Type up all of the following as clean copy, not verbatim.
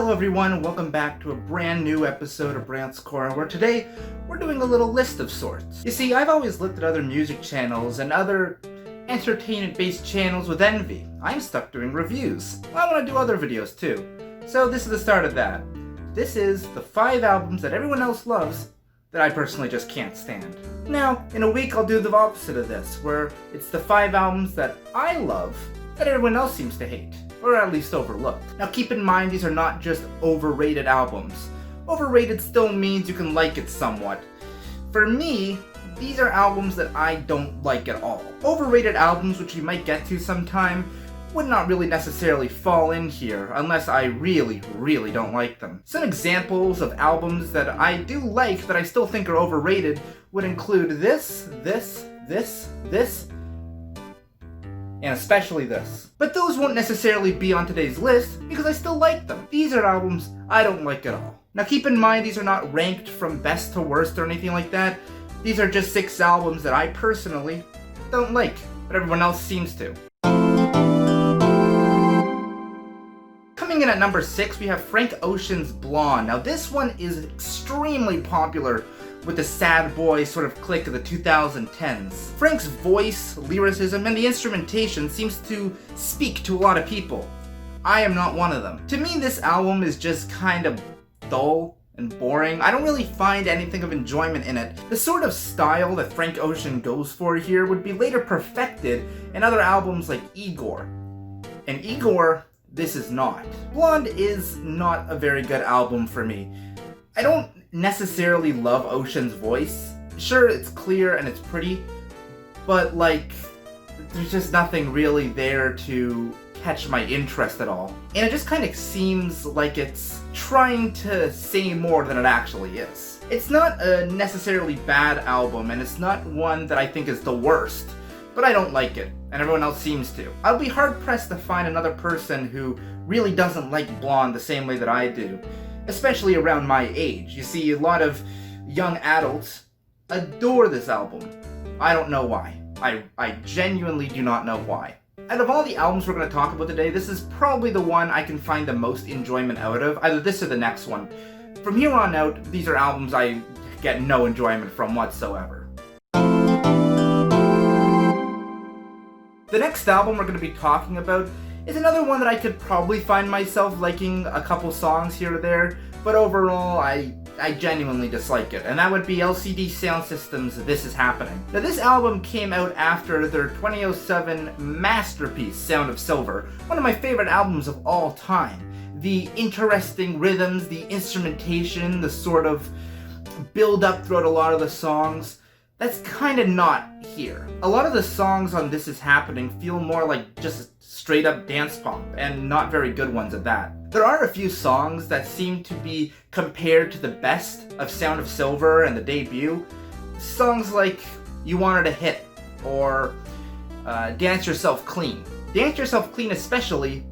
Hello everyone, welcome back to a brand new episode of Brandt's Corner, where today we're doing a little list of sorts. You see, I've always looked at other music channels and other entertainment-based channels with envy. I'm stuck doing reviews. I want to do other videos too. So this is the start of that. This is the 5 albums that everyone else loves that I personally just can't stand. Now, in a week I'll do the opposite of this, where it's the 5 albums that I love that everyone else seems to hate, or at least overlooked. Now keep in mind, these are not just overrated albums. Overrated still means you can like it somewhat. For me, these are albums that I don't like at all. Overrated albums, which we might get to sometime, would not really necessarily fall in here unless I really don't like them. Some examples of albums that I do like that I still think are overrated would include this, and especially this. But those won't necessarily be on today's list because I still like them. These are albums I don't like at all. Now keep in mind, these are not ranked from best to worst or anything like that. These are just 6 albums that I personally don't like, but everyone else seems to. Coming in at number 6, we have Frank Ocean's Blonde. Now this one is extremely popular with the sad boy sort of clique of the 2010s. Frank's voice, lyricism, and the instrumentation seems to speak to a lot of people. I am not one of them. To me, this album is just kind of dull and boring. I don't really find anything of enjoyment in it. The sort of style that Frank Ocean goes for here would be later perfected in other albums like Igor. And Igor, this is not. Blonde is not a very good album for me. I don't necessarily love Ocean's voice. Sure, it's clear and it's pretty, but like, there's just nothing really there to catch my interest at all. And it just kind of seems like it's trying to say more than it actually is. It's not a necessarily bad album, and it's not one that I think is the worst, but I don't like it, and everyone else seems to. I'll be hard-pressed to find another person who really doesn't like Blonde the same way that I do, especially around my age. You see, a lot of young adults adore this album. I don't know why. I genuinely do not know why. Out of all the albums we're going to talk about today, this is probably the one I can find the most enjoyment out of, either this or the next one. From here on out, these are albums I get no enjoyment from whatsoever. The next album we're going to be talking about is another one that I could probably find myself liking a couple songs here or there, but overall I genuinely dislike it, and that would be LCD Sound System's This Is Happening. Now this album came out after their 2007 masterpiece, Sound of Silver, one of my favorite albums of all time. The interesting rhythms, the instrumentation, the sort of build up throughout a lot of the songs, that's kind of not here. A lot of the songs on This Is Happening feel more like just straight up dance pop, and not very good ones at that. There are a few songs that seem to be compared to the best of Sound of Silver and the debut. Songs like You Wanted a Hit, or Dance Yourself Clean. Dance Yourself Clean especially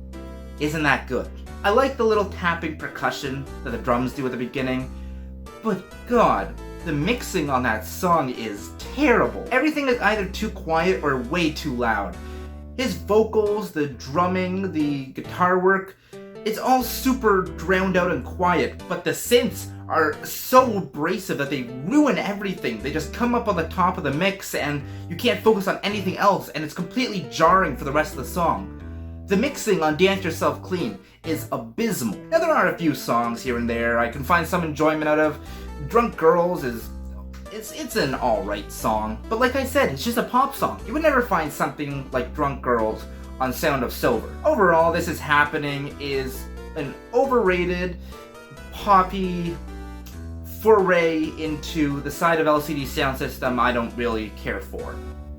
isn't that good. I like the little tapping percussion that the drums do at the beginning, but God, the mixing on that song is terrible. Everything is either too quiet or way too loud. His vocals, the drumming, the guitar work, it's all super drowned out and quiet, but the synths are so abrasive that they ruin everything. They just come up on the top of the mix and you can't focus on anything else, and it's completely jarring for the rest of the song. The mixing on Dance Yourself Clean is abysmal. Now there are a few songs here and there I can find some enjoyment out of. Drunk Girls is it's an alright song, but like I said, it's just a pop song. You would never find something like Drunk Girls on Sound of Silver. Overall, This Is Happening is an overrated, poppy foray into the side of LCD Sound System I don't really care for.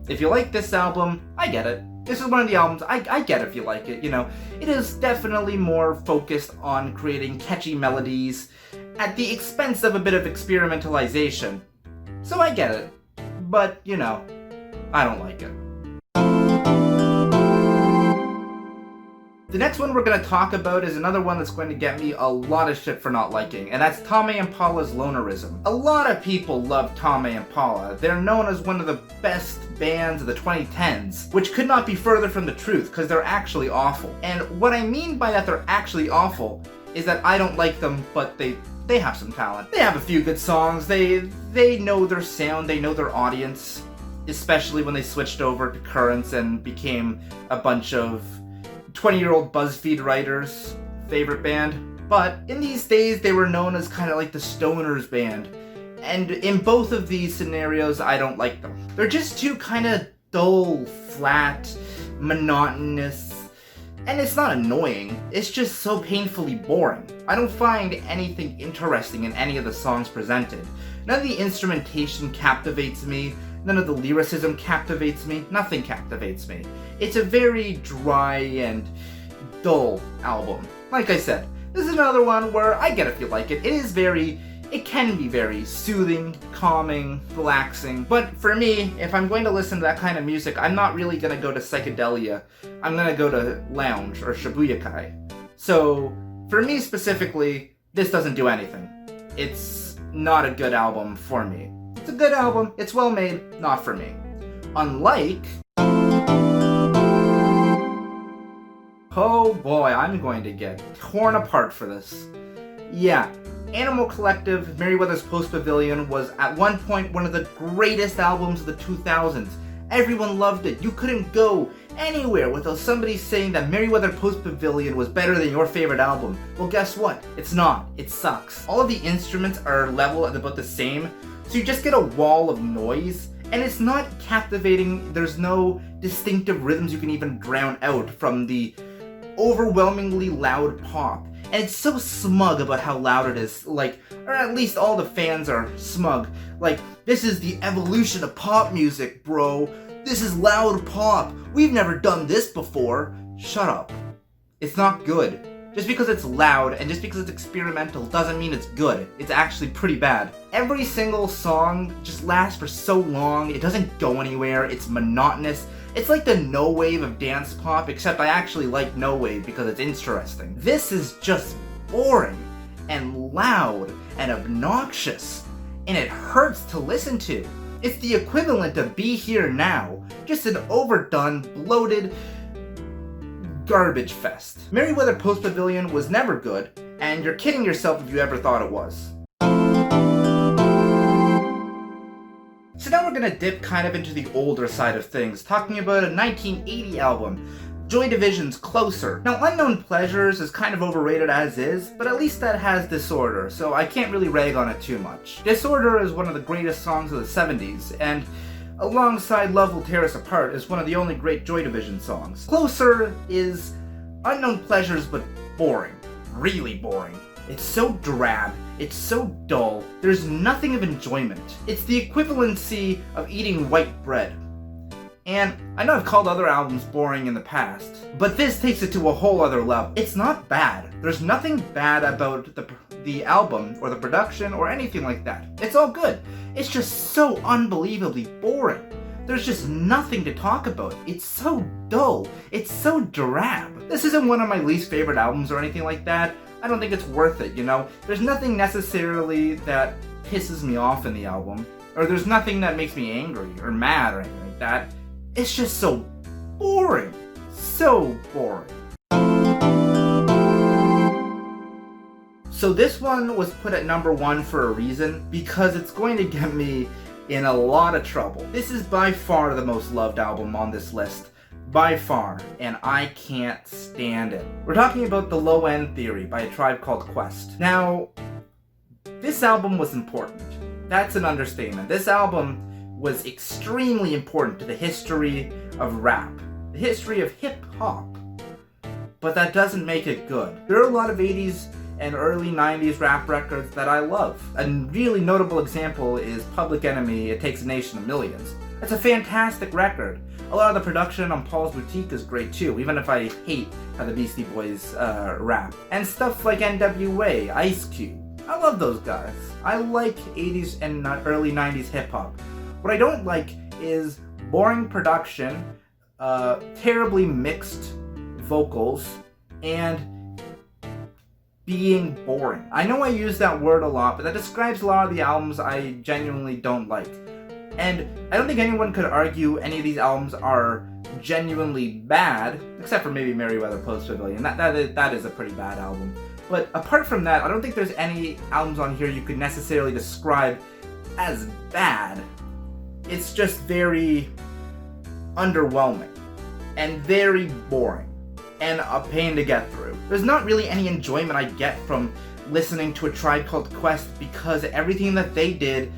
If you like this album, I get it. This is one of the albums, I get if you like it, you know. It is definitely more focused on creating catchy melodies at the expense of a bit of experimentalization. So I get it, but, you know, I don't like it. The next one we're going to talk about is another one that's going to get me a lot of shit for not liking, and that's Tame and Paula's Lonerism. A lot of people love Tame and Paula. They're known as one of the best bands of the 2010s, which could not be further from the truth, because they're actually awful. And what I mean by that they're actually awful is that I don't like them, but they have some talent. They have a few good songs. They know their sound, they know their audience, especially when they switched over to Currents and became a bunch of 20-year-old BuzzFeed writers' favorite band. But in these days, they were known as kind of like the Stoners band. And in both of these scenarios, I don't like them. They're just too kind of dull, flat, monotonous. And it's not annoying, it's just so painfully boring. I don't find anything interesting in any of the songs presented. None of the instrumentation captivates me, none of the lyricism captivates me, nothing captivates me. It's a very dry and dull album. Like I said, this is another one where I get if you like it. It can be very soothing, calming, relaxing, but for me, if I'm going to listen to that kind of music, I'm not really going to go to psychedelia. I'm going to go to lounge or shibuya-kai. So, for me specifically, this doesn't do anything. It's not a good album for me. It's a good album, it's well made, not for me. Unlike... Oh boy, I'm going to get torn apart for this. Yeah. Animal Collective, Merriweather's Post-Pavilion, was at one point one of the greatest albums of the 2000s. Everyone loved it. You couldn't go anywhere without somebody saying that Merriweather Post-Pavilion was better than your favorite album. Well, guess what? It's not. It sucks. All of the instruments are level at about the same, so you just get a wall of noise, and it's not captivating. There's no distinctive rhythms you can even drown out from the overwhelmingly loud pop. And it's so smug about how loud it is, like, or at least all the fans are smug. Like, this is the evolution of pop music, bro. This is loud pop. We've never done this before. Shut up. It's not good. Just because it's loud and just because it's experimental doesn't mean it's good. It's actually pretty bad. Every single song just lasts for so long, it doesn't go anywhere, it's monotonous. It's like the no wave of dance pop, except I actually like no wave because it's interesting. This is just boring and loud and obnoxious, and it hurts to listen to. It's the equivalent of Be Here Now, just an overdone, bloated garbage fest. Merriweather Post-Pavilion was never good, and you're kidding yourself if you ever thought it was. So now we're gonna dip kind of into the older side of things, talking about a 1980 album, Joy Division's Closer. Now, Unknown Pleasures is kind of overrated as is, but at least that has Disorder, so I can't really rag on it too much. Disorder is one of the greatest songs of the 70s, and alongside Love Will Tear Us Apart is one of the only great Joy Division songs. Closer is Unknown Pleasures, but boring. Really boring. It's so drab, it's so dull, there's nothing of enjoyment. It's the equivalency of eating white bread. And I know I've called other albums boring in the past, but this takes it to a whole other level. It's not bad. There's nothing bad about the album or the production or anything like that. It's all good. It's just so unbelievably boring. There's just nothing to talk about. It's so dull. It's so drab. This isn't one of my least favorite albums or anything like that. I don't think it's worth it, you know? There's nothing necessarily that pisses me off in the album, or there's nothing that makes me angry or mad or anything like that. It's just so boring. So boring. So this one was put at number 1 for a reason, because it's going to get me in a lot of trouble. This is by far the most loved album on this list. By far, and I can't stand it. We're talking about The Low End Theory by A Tribe Called Quest. Now, this album was important. That's an understatement. This album was extremely important to the history of rap, the history of hip-hop, but that doesn't make it good. There are a lot of 80s and early 90s rap records that I love. A really notable example is Public Enemy, It Takes a Nation of Millions. It's a fantastic record. A lot of the production on Paul's Boutique is great too, even if I hate how the Beastie Boys rap. And stuff like NWA, Ice Cube. I love those guys. I like 80s and early 90s hip-hop. What I don't like is boring production, terribly mixed vocals, and being boring. I know I use that word a lot, but that describes a lot of the albums I genuinely don't like. And I don't think anyone could argue any of these albums are genuinely bad, except for maybe Merriweather Post-Pavilion. That is a pretty bad album. But apart from that, I don't think there's any albums on here you could necessarily describe as bad. It's just very underwhelming and very boring and a pain to get through. There's not really any enjoyment I get from listening to A Tribe Called Quest because everything that they did,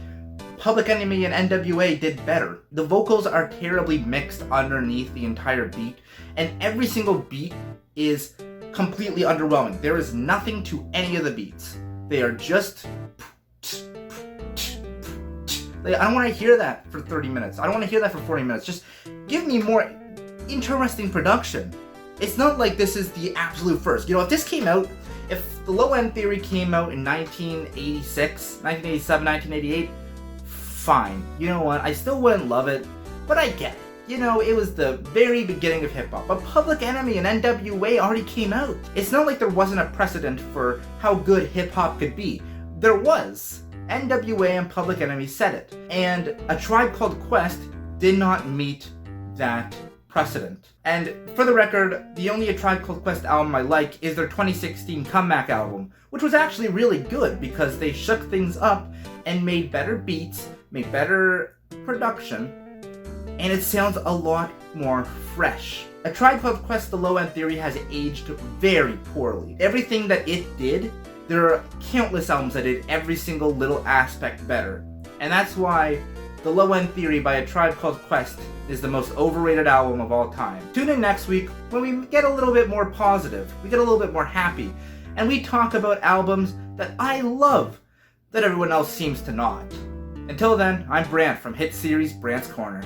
Public Enemy and NWA did better. The vocals are terribly mixed underneath the entire beat, and every single beat is completely underwhelming. There is nothing to any of the beats. They are just... I don't want to hear that for 30 minutes. I don't want to hear that for 40 minutes. Just give me more interesting production. It's not like this is the absolute first. You know, if this came out, if the Low End Theory came out in 1986, 1987, 1988, fine. You know what? I still wouldn't love it, but I get it. You know, it was the very beginning of hip-hop. But Public Enemy and NWA already came out. It's not like there wasn't a precedent for how good hip-hop could be. There was. NWA and Public Enemy said it. And A Tribe Called Quest did not meet that precedent. And for the record, the only A Tribe Called Quest album I like is their 2016 Comeback album, which was actually really good because they shook things up and made better beats, made better production, and it sounds a lot more fresh. A Tribe Called Quest The Low End Theory has aged very poorly. Everything that it did, there are countless albums that did every single little aspect better. And that's why The Low End Theory by A Tribe Called Quest is the most overrated album of all time. Tune in next week when we get a little bit more positive, we get a little bit more happy, and we talk about albums that I love that everyone else seems to not. Until then, I'm Brandt from hit series Brandt's Corner.